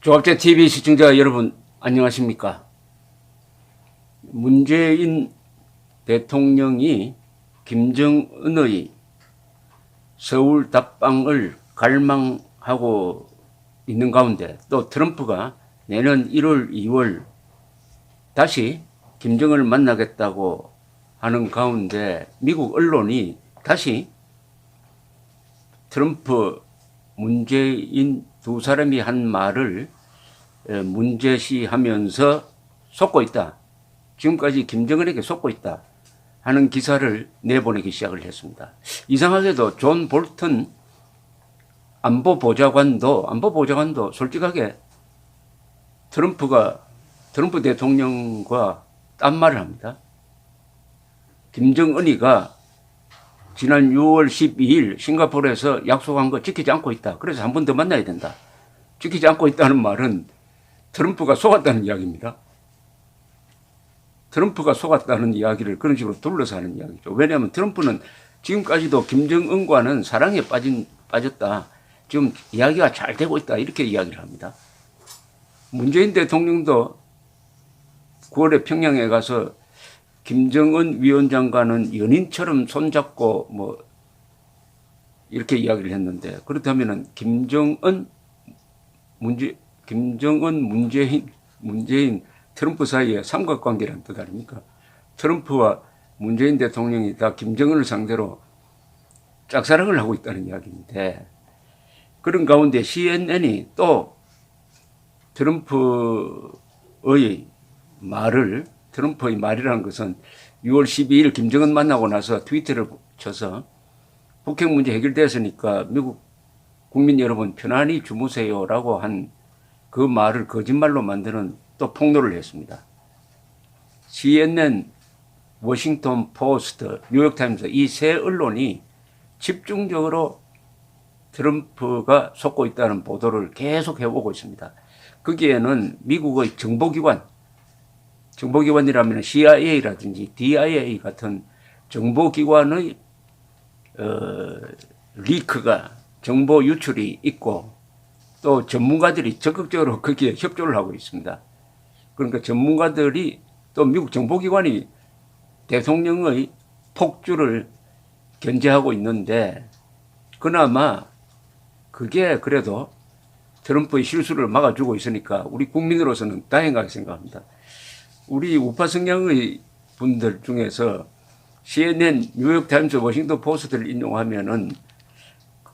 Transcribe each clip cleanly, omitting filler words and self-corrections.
조합제 TV 시청자 여러분 안녕하십니까? 문재인 대통령이 김정은의 서울 답방을 갈망하고 있는 가운데 또 트럼프가 내년 1월, 2월 다시 김정은을 만나겠다고 하는 가운데 미국 언론이 다시 트럼프, 문재인 두 사람이 한 말을 문제시하면서 속고 있다. 지금까지 김정은에게 속고 있다 하는 기사를 내보내기 시작을 했습니다. 이상하게도 존 볼턴 안보보좌관도 솔직하게 트럼프 대통령과 딴 말을 합니다. 김정은이가 지난 6월 12일 싱가포르에서 약속한 거 지키지 않고 있다. 그래서 한 번 더 만나야 된다. 지키지 않고 있다는 말은 트럼프가 속았다는 이야기입니다. 트럼프가 속았다는 이야기를 그런 식으로 둘러서 하는 이야기죠. 왜냐하면 트럼프는 지금까지도 김정은과는 사랑에 빠졌다. 지금 이야기가 잘 되고 있다. 이렇게 이야기를 합니다. 문재인 대통령도 9월에 평양에 가서 김정은 위원장과는 연인처럼 손잡고 이렇게 이야기를 했는데, 그렇다면은 김정은, 문재인, 트럼프 사이에 삼각관계라는 뜻 아닙니까? 트럼프와 문재인 대통령이 다 김정은을 상대로 짝사랑을 하고 있다는 이야기인데, 그런 가운데 CNN이 또 트럼프의 말이라는 것은 6월 12일 김정은 만나고 나서 트위터를 쳐서 북핵 문제 해결됐으니까 미국 국민 여러분 편안히 주무세요라고 한 그 말을 거짓말로 만드는 또 폭로를 했습니다. CNN, 워싱턴 포스트, 뉴욕타임스 이 세 언론이 집중적으로 트럼프가 속고 있다는 보도를 계속 해오고 있습니다. 거기에는 미국의 정보기관이라면 CIA라든지 DIA 같은 정보기관의 리크가 정보 유출이 있고 또 전문가들이 적극적으로 거기에 협조를 하고 있습니다. 그러니까 전문가들이 또 미국 정보기관이 대통령의 폭주를 견제하고 있는데 그나마 그게 그래도 트럼프의 실수를 막아주고 있으니까 우리 국민으로서는 다행하게 생각합니다. 우리 우파 성향의 분들 중에서 CNN, 뉴욕타임스, 워싱턴 포스트를 인용하면은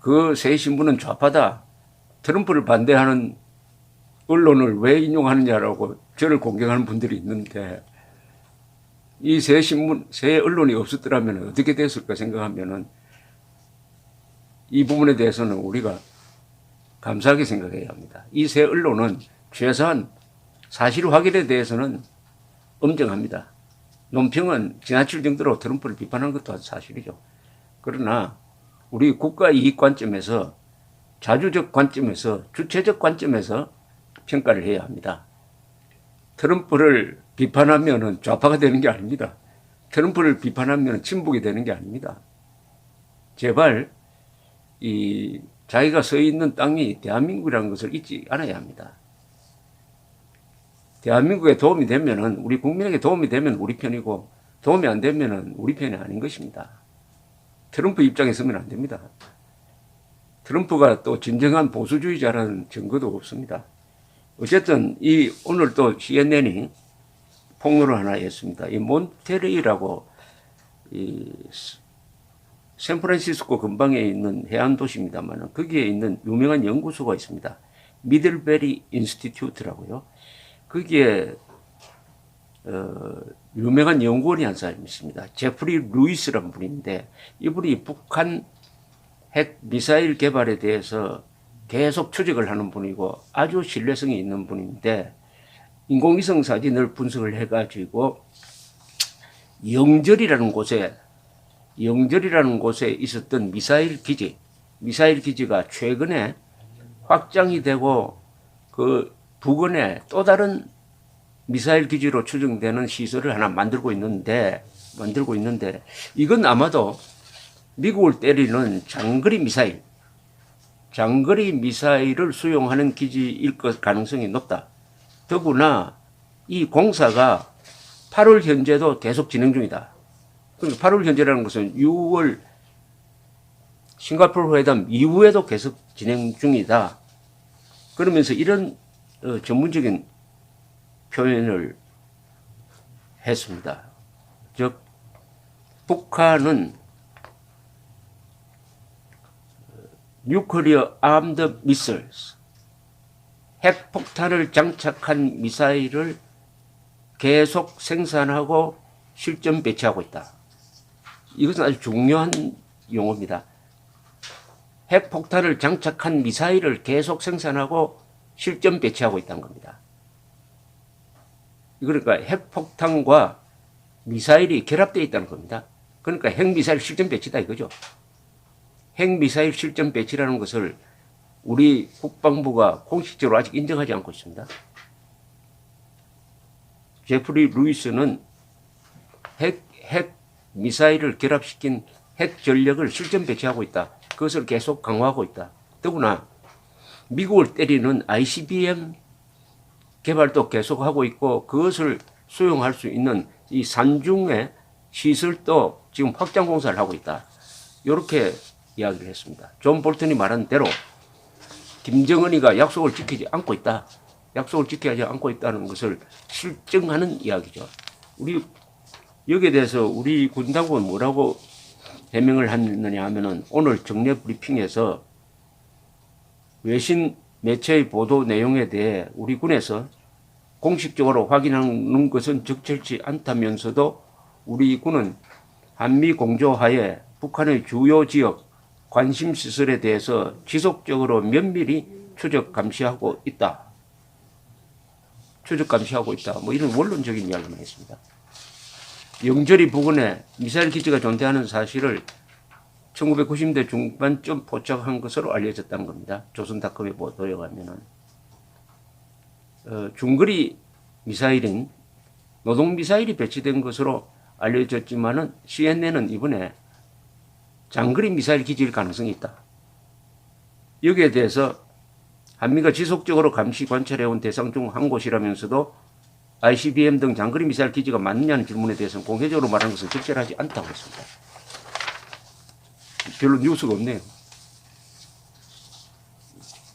그 세 신문은 좌파다. 트럼프를 반대하는 언론을 왜 인용하느냐라고 저를 공격하는 분들이 있는데 이 세 언론이 없었더라면 어떻게 됐을까 생각하면은 이 부분에 대해서는 우리가 감사하게 생각해야 합니다. 이 세 언론은 최소한 사실 확인에 대해서는 엄정합니다. 논평은 지나칠 정도로 트럼프를 비판한 것도 사실이죠. 그러나 우리 국가 이익 관점에서 자주적 관점에서 주체적 관점에서 평가를 해야 합니다. 트럼프를 비판하면 좌파가 되는 게 아닙니다. 트럼프를 비판하면 친북이 되는 게 아닙니다. 제발 자기가 서 있는 땅이 대한민국이라는 것을 잊지 않아야 합니다. 대한민국에 도움이 되면은 우리 국민에게 도움이 되면 우리 편이고 도움이 안 되면은 우리 편이 아닌 것입니다. 트럼프 입장에 서면 안 됩니다. 트럼프가 또 진정한 보수주의자라는 증거도 없습니다. 어쨌든 오늘 또 CNN이 폭로를 하나 했습니다. 이 몬테레이라고 샌프란시스코 근방에 있는 해안 도시입니다만 거기에 있는 유명한 연구소가 있습니다. 미들베리 인스티튜트라고요. 거기에 유명한 연구원이 한 사람이 있습니다. 제프리 루이스라는 분인데 이분이 북한 핵 미사일 개발에 대해서 계속 추적을 하는 분이고 아주 신뢰성이 있는 분인데 인공위성 사진을 분석을 해가지고 영절이라는 곳에 있었던 미사일 기지가 최근에 확장이 되고 그 부근에 또 다른 미사일 기지로 추정되는 시설을 하나 만들고 있는데 이건 아마도 미국을 때리는 장거리 미사일, 장거리 미사일을 수용하는 기지일 것 가능성이 높다. 더구나 이 공사가 8월 현재도 계속 진행 중이다. 그러니까 8월 현재라는 것은 6월 싱가포르 회담 이후에도 계속 진행 중이다. 그러면서 이런 전문적인 표현을 했습니다. 즉 북한은 Nuclear Armed Missiles, 핵폭탄을 장착한 미사일을 계속 생산하고 실전 배치하고 있다. 이것은 아주 중요한 용어입니다. 핵폭탄을 장착한 미사일을 계속 생산하고 실전 배치하고 있다는 겁니다. 그러니까 핵폭탄과 미사일이 결합되어 있다는 겁니다. 그러니까 핵미사일 실전 배치다 이거죠. 핵미사일 실전 배치라는 것을 우리 국방부가 공식적으로 아직 인정하지 않고 있습니다. 제프리 루이스는 핵미사일을 결합시킨 핵 전력을 실전 배치하고 있다. 그것을 계속 강화하고 있다. 더구나 미국을 때리는 ICBM 개발도 계속하고 있고 그것을 수용할 수 있는 이 산중의 시설도 지금 확장 공사를 하고 있다. 이렇게 이야기를 했습니다. 존 볼턴이 말한 대로 김정은이가 약속을 지키지 않고 있다. 약속을 지키지 않고 있다는 것을 실증하는 이야기죠. 우리 여기에 대해서 우리 군 당국은 뭐라고 해명을 했느냐 하면은 오늘 정례 브리핑에서 외신 매체의 보도 내용에 대해 우리 군에서 공식적으로 확인하는 것은 적절치 않다면서도 우리 군은 한미 공조하에 북한의 주요 지역 관심 시설에 대해서 지속적으로 면밀히 추적 감시하고 있다. 추적 감시하고 있다. 뭐 이런 원론적인 이야기만 했습니다. 영절이 부근에 미사일 기지가 존재하는 사실을 1990년대 중반쯤 포착한 것으로 알려졌다는 겁니다. 조선닷컴의 보도에 가면은 중거리 미사일인 노동 미사일이 배치된 것으로 알려졌지만은 CNN은 이번에 장거리 미사일 기지일 가능성이 있다. 여기에 대해서 한미가 지속적으로 감시 관찰해온 대상 중 한 곳이라면서도 ICBM 등 장거리 미사일 기지가 맞느냐는 질문에 대해서는 공개적으로 말하는 것은 적절하지 않다고 했습니다. 별로 뉴스가 없네요.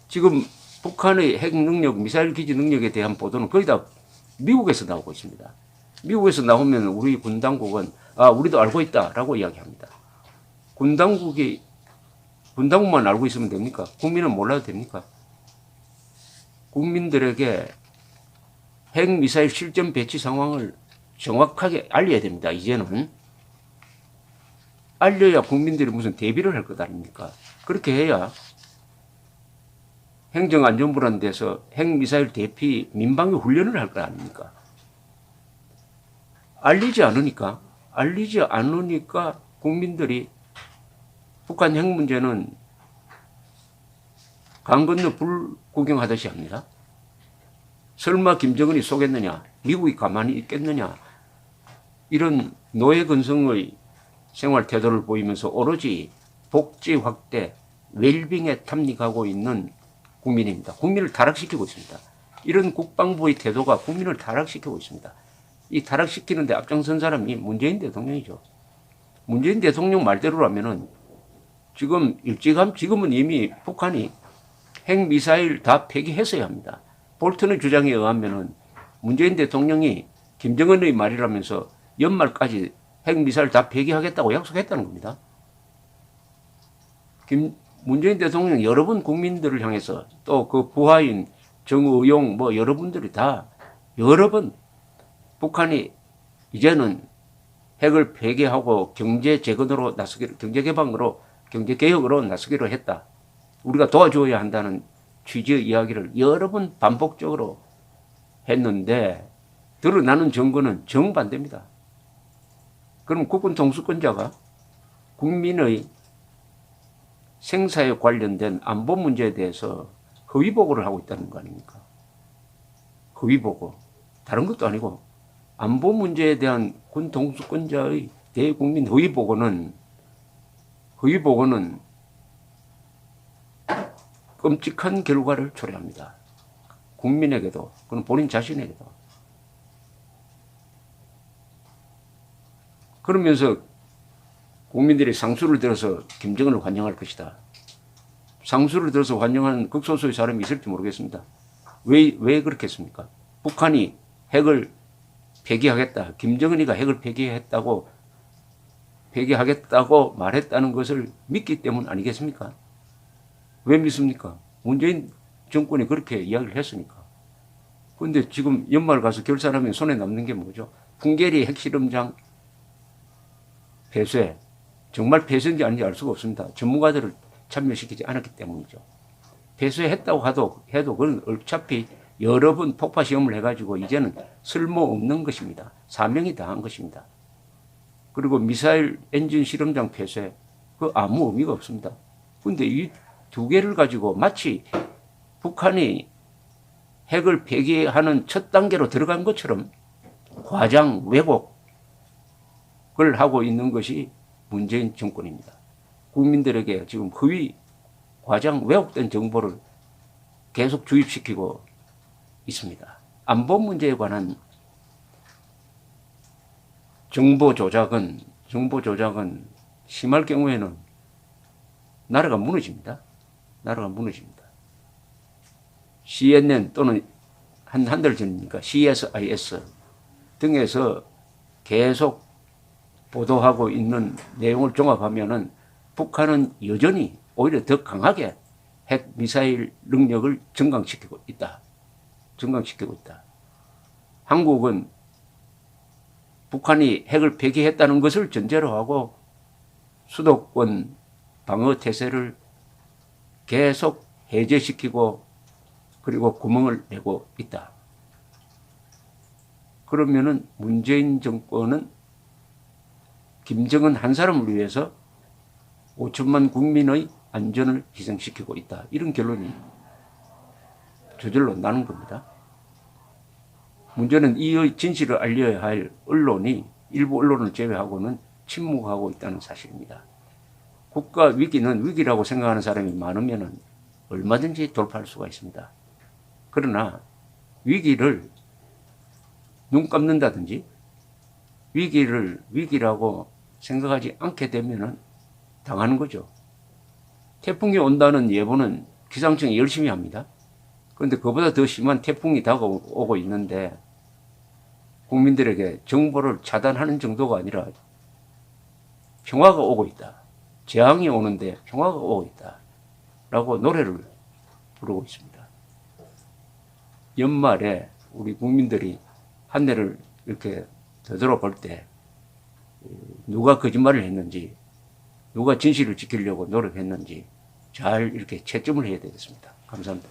지금 북한의 핵 능력, 미사일 기지 능력에 대한 보도는 거의 다 미국에서 나오고 있습니다. 미국에서 나오면 우리 군 당국은 우리도 알고 있다라고 이야기합니다. 군 당국만 알고 있으면 됩니까? 국민은 몰라도 됩니까? 국민들에게 핵미사일 실전 배치 상황을 정확하게 알려야 됩니다. 이제는 알려야 국민들이 무슨 대비를 할 것 아닙니까? 그렇게 해야 행정안전부라는 데서 핵미사일 대피 민방위 훈련을 할 거 아닙니까? 알리지 않으니까 국민들이 북한 핵 문제는 강 건너 불 구경하듯이 합니다. 설마 김정은이 쏘겠느냐? 미국이 가만히 있겠느냐? 이런 노예 근성의 생활 태도를 보이면서 오로지 복지 확대, 웰빙에 탐닉하고 있는 국민입니다. 국민을 타락시키고 있습니다. 이런 국방부의 태도가 국민을 타락시키고 있습니다. 이 타락시키는데 앞장선 사람이 문재인 대통령이죠. 문재인 대통령 말대로라면은 지금은 이미 북한이 핵미사일 다 폐기했어야 합니다. 볼턴의 주장에 의하면은 문재인 대통령이 김정은의 말이라면서 연말까지 핵미사일 다 폐기하겠다고 약속했다는 겁니다. 문재인 대통령 여러 번 국민들을 향해서 또 그 부하인 정의용 여러분들이 다 여러 번 북한이 이제는 핵을 폐기하고 경제 재건으로 나서기로, 경제 개혁으로 나서기로 했다. 우리가 도와줘야 한다는 취지의 이야기를 여러 번 반복적으로 했는데 드러나는 증거는 정반대입니다. 그럼 국군 통수권자가 국민의 생사에 관련된 안보 문제에 대해서 허위 보고를 하고 있다는 거 아닙니까? 허위 보고. 다른 것도 아니고 안보 문제에 대한 군 통수권자의 대국민 허위 보고는 끔찍한 결과를 초래합니다. 국민에게도, 그건 본인 자신에게도. 그러면서 국민들이 상수를 들어서 김정은을 환영할 것이다. 상수를 들어서 환영하는 극소수의 사람이 있을지 모르겠습니다. 왜 그렇겠습니까? 북한이 핵을 폐기하겠다. 김정은이가 핵을 폐기하겠다고 말했다는 것을 믿기 때문 아니겠습니까? 왜 믿습니까? 문재인 정권이 그렇게 이야기를 했으니까. 그런데 지금 연말 가서 결산하면 손에 남는 게 뭐죠? 풍계리 핵실험장 폐쇄. 정말 폐쇄인지 아닌지 알 수가 없습니다. 전문가들을 참여시키지 않았기 때문이죠. 폐쇄했다고 해도 그건 어차피 여러 번 폭파 시험을 해가지고 이제는 쓸모없는 것입니다. 사명이 다한 것입니다. 그리고 미사일 엔진 실험장 폐쇄, 그 아무 의미가 없습니다. 그런데 이 두 개를 가지고 마치 북한이 핵을 폐기하는 첫 단계로 들어간 것처럼 과장 왜곡을 하고 있는 것이 문재인 정권입니다. 국민들에게 지금 과장 왜곡된 정보를 계속 주입시키고 있습니다. 안보 문제에 관한 정보 조작은 심할 경우에는 나라가 무너집니다. CNN 또는 한 달 전이니까 CSIS 등에서 계속 보도하고 있는 내용을 종합하면은 북한은 여전히 오히려 더 강하게 핵 미사일 능력을 증강시키고 있다. 한국은 북한이 핵을 폐기했다는 것을 전제로 하고 수도권 방어 태세를 계속 해제시키고 그리고 구멍을 내고 있다. 그러면은 문재인 정권은 김정은 한 사람을 위해서 5천만 국민의 안전을 희생시키고 있다. 이런 결론이 저절로 나는 겁니다. 문제는 이 진실을 알려야 할 언론이 일부 언론을 제외하고는 침묵하고 있다는 사실입니다. 국가 위기는 위기라고 생각하는 사람이 많으면 얼마든지 돌파할 수가 있습니다. 그러나 위기를 눈 감는다든지 위기를 위기라고 생각하지 않게 되면 당하는 거죠. 태풍이 온다는 예보는 기상청이 열심히 합니다. 그런데 그보다 더 심한 태풍이 다가오고 있는데 국민들에게 정보를 차단하는 정도가 아니라 평화가 오고 있다. 재앙이 오는데 평화가 오고 있다. 라고 노래를 부르고 있습니다. 연말에 우리 국민들이 한 해를 이렇게 되돌아볼 때 누가 거짓말을 했는지 누가 진실을 지키려고 노력했는지 잘 이렇게 채점을 해야 되겠습니다. 감사합니다.